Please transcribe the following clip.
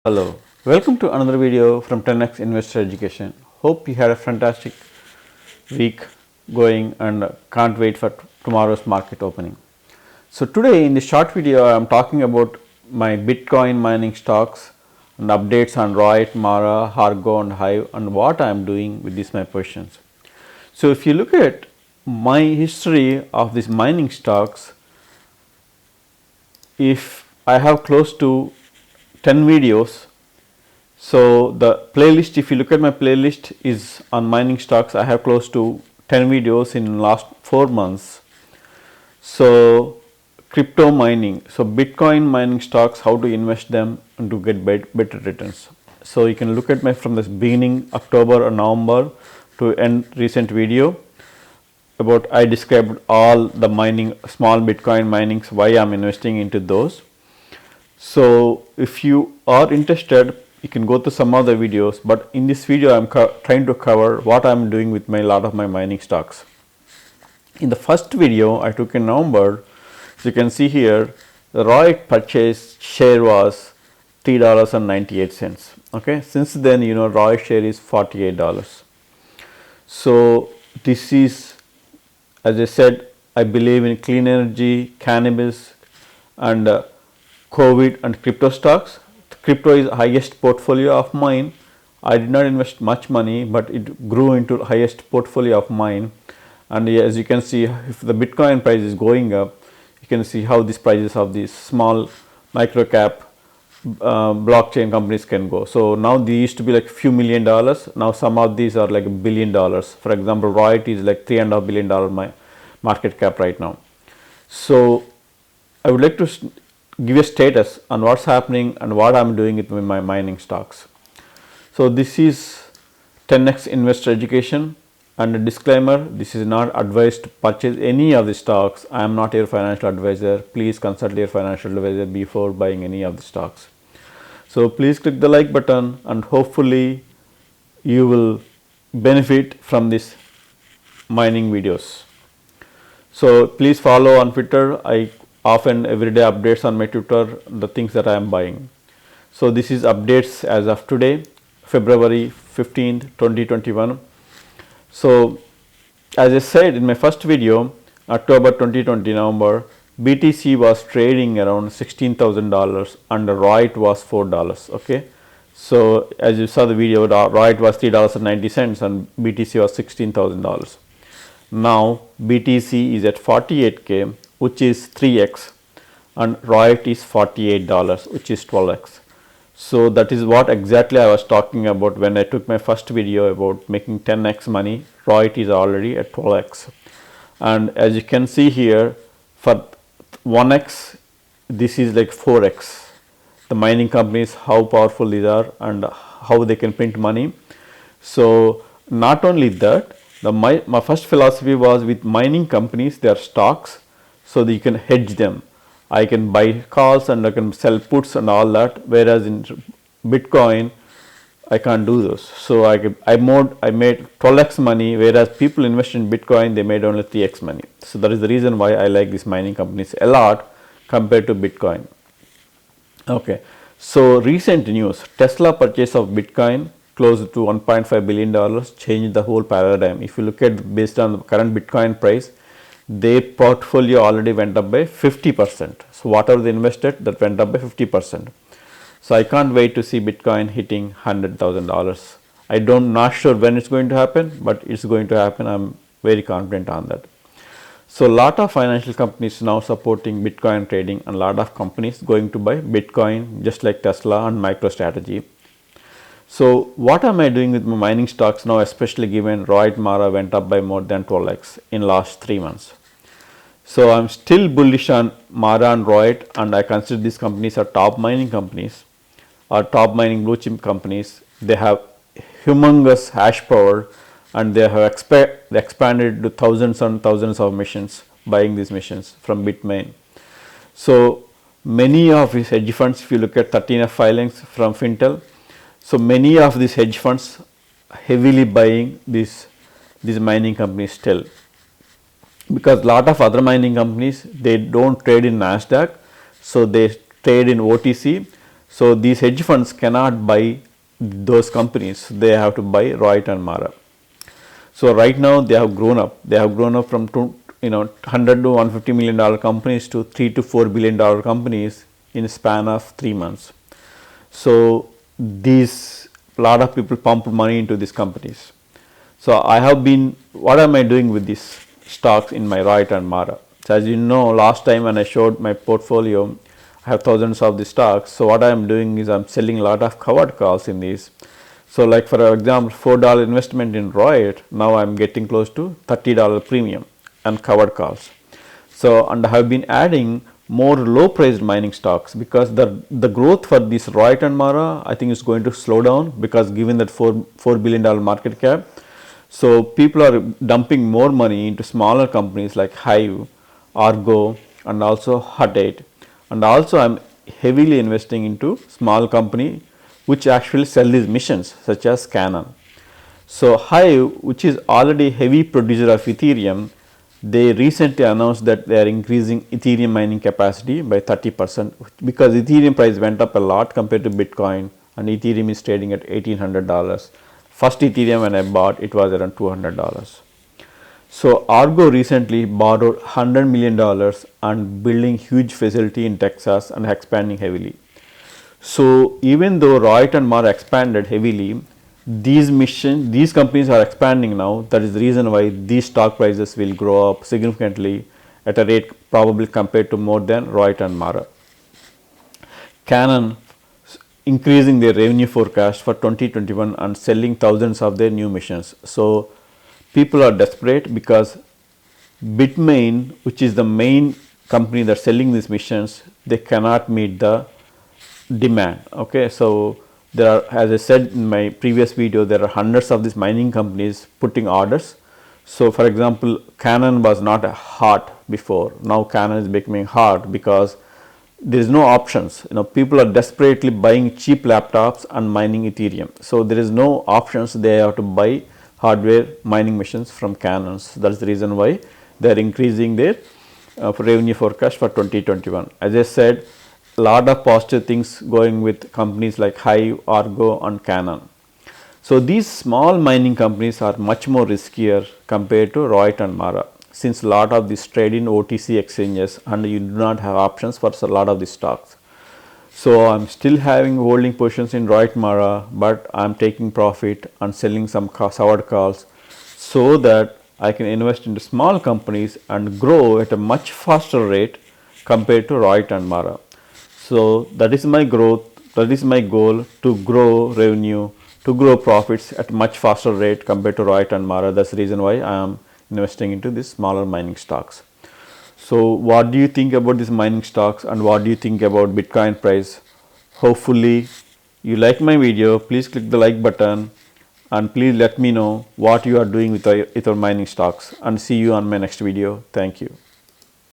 Hello, welcome to another video from 10x Investor Education. Hope you had a fantastic week going and can't wait for tomorrow's market opening. So today in this short video I am talking about my Bitcoin mining stocks and updates on Riot, Mara, Argo and Hive and what I am doing with these my positions. So if you look at my history of these mining stocks, if I have close to 10 videos. So the playlist, if you look at my playlist, is on mining stocks. I have close to 10 videos in last 4 months. So crypto mining, so Bitcoin mining stocks, how to invest them and to get better returns. So you can look at my from this beginning October or November to end recent video about I described all the mining, small Bitcoin minings, why I'm investing into those. So if you are interested, you can go to some other videos, but in this video I'm trying to cover what I'm doing with my lot of my mining stocks. In the first video I took in November, so you can see here the Riot purchase share was $3.98. Okay, since then Riot share is $48. So this is, as I said, I believe in clean energy, cannabis and COVID and crypto stocks. Crypto is the highest portfolio of mine. I did not invest much money, but it grew into the highest portfolio of mine. And as you can see, if the Bitcoin price is going up, you can see how these prices of these small micro cap blockchain companies can go. So now they used to be like few $1 million. Now some of these are like $1 billion. For example, Riot is like $3.5 billion my market cap right now. So I would like to give a status on what's happening and what I'm doing with my mining stocks. So this is 10x Investor Education, and a disclaimer, this is not advice to purchase any of the stocks. I am not your financial advisor. Please consult your financial advisor before buying any of the stocks. So please click the like button and hopefully you will benefit from this mining videos. So please follow on Twitter. I often everyday updates on my Twitter the things that I am buying. So this is updates as of today, February 15th, 2021. So as I said in my first video, October 2020 November, BTC was trading around $16,000 and Riot was $4. Okay, so as you saw the video, Riot was $3.90 and BTC was $16,000. Now BTC is at 48k, which is 3x, and Riot is $48, which is 12x. So that is what exactly I was talking about when I took my first video about making 10x money. Riot is already at 12x, and as you can see here, for 1x this is like 4x. The mining companies, how powerful these are and how they can print money. So not only that, my first philosophy was with mining companies, they are stocks, so that you can hedge them. I can buy calls and I can sell puts and all that, whereas in Bitcoin I can't do those. So I made 12x money, whereas people invest in Bitcoin, they made only 3x money. So that is the reason why I like these mining companies a lot compared to Bitcoin. Okay, so recent news, Tesla purchase of Bitcoin close to $1.5 billion changed the whole paradigm. If you look at based on the current Bitcoin price, their portfolio already went up by 50%. So whatever they invested, that went up by 50%. So I can't wait to see Bitcoin hitting $100,000. I don't not sure when it's going to happen, but it's going to happen. I'm very confident on that. So a lot of financial companies now supporting Bitcoin trading, and a lot of companies going to buy Bitcoin just like Tesla and MicroStrategy. So what am I doing with my mining stocks now, especially given Riot, Mara went up by more than 12x in last 3 months. So I'm still bullish on Mara and Riot, and I consider these companies are top mining companies or top mining blue chip companies. They have humongous hash power and they have expanded to thousands and thousands of machines, buying these machines from Bitmain. So many of these hedge funds, if you look at 13F filings from Fintel, so many of these hedge funds heavily buying these mining companies still, because a lot of other mining companies, they don't trade in NASDAQ, so they trade in OTC. So these hedge funds cannot buy those companies. They have to buy Rohit and Mara. So right now they have grown up. They have grown up from 100 to 150 million dollar companies to 3 to 4 billion dollar companies in a span of 3 months. So these lot of people pumped money into these companies. So I have been, what am I doing with these stocks in my Rohit and Mara? So as you know, last time when I showed my portfolio, I have thousands of the stocks. So what I am doing is I am selling a lot of covered calls in these. So like for example, $4 investment in Rohit, now I am getting close to $30 premium and covered calls. So and I have been adding more low priced mining stocks because the growth for this Rohit and Mara I think is going to slow down because given that $4 billion market cap. So people are dumping more money into smaller companies like Hive, Argo and also Hut 8. And also I am heavily investing into small company which actually sell these missions such as Canaan. So Hive, which is already heavy producer of Ethereum, they recently announced that they are increasing Ethereum mining capacity by 30% because Ethereum price went up a lot compared to Bitcoin and Ethereum is trading at $1,800. First Ethereum when I bought it was around $200. So Argo recently borrowed $100 million and building huge facility in Texas and expanding heavily. So even though Rohit and Mara expanded heavily, these companies are expanding now. That is the reason why these stock prices will grow up significantly at a rate probably compared to more than Rohit and Mara. Canaan increasing their revenue forecast for 2021 and selling thousands of their new machines. So people are desperate because Bitmain, which is the main company that's selling these machines, they cannot meet the demand. Okay, so there are, as I said in my previous video, there are hundreds of these mining companies putting orders. So for example, Canaan was not hot before. Now Canaan is becoming hot because there is no options. People are desperately buying cheap laptops and mining Ethereum. So there is no options. They have to buy hardware mining machines from Canaan. So that's the reason why they are increasing their revenue forecast for 2021. As I said, a lot of positive things going with companies like Hive, Argo and Canaan. So these small mining companies are much more riskier compared to Rohit and Mara, since a lot of these trade in OTC exchanges and you do not have options for a lot of these stocks. So I'm still having holding positions in Rohit Mara, but I'm taking profit and selling some covered calls so that I can invest into small companies and grow at a much faster rate compared to Rohit and Mara. So that is my growth, that is my goal, to grow revenue, to grow profits at much faster rate compared to Rohit and Mara. That's the reason why I am investing into these smaller mining stocks. So what do you think about these mining stocks and what do you think about Bitcoin price? Hopefully you like my video. Please click the like button and please let me know what you are doing with your mining stocks, and see you on my next video. Thank you.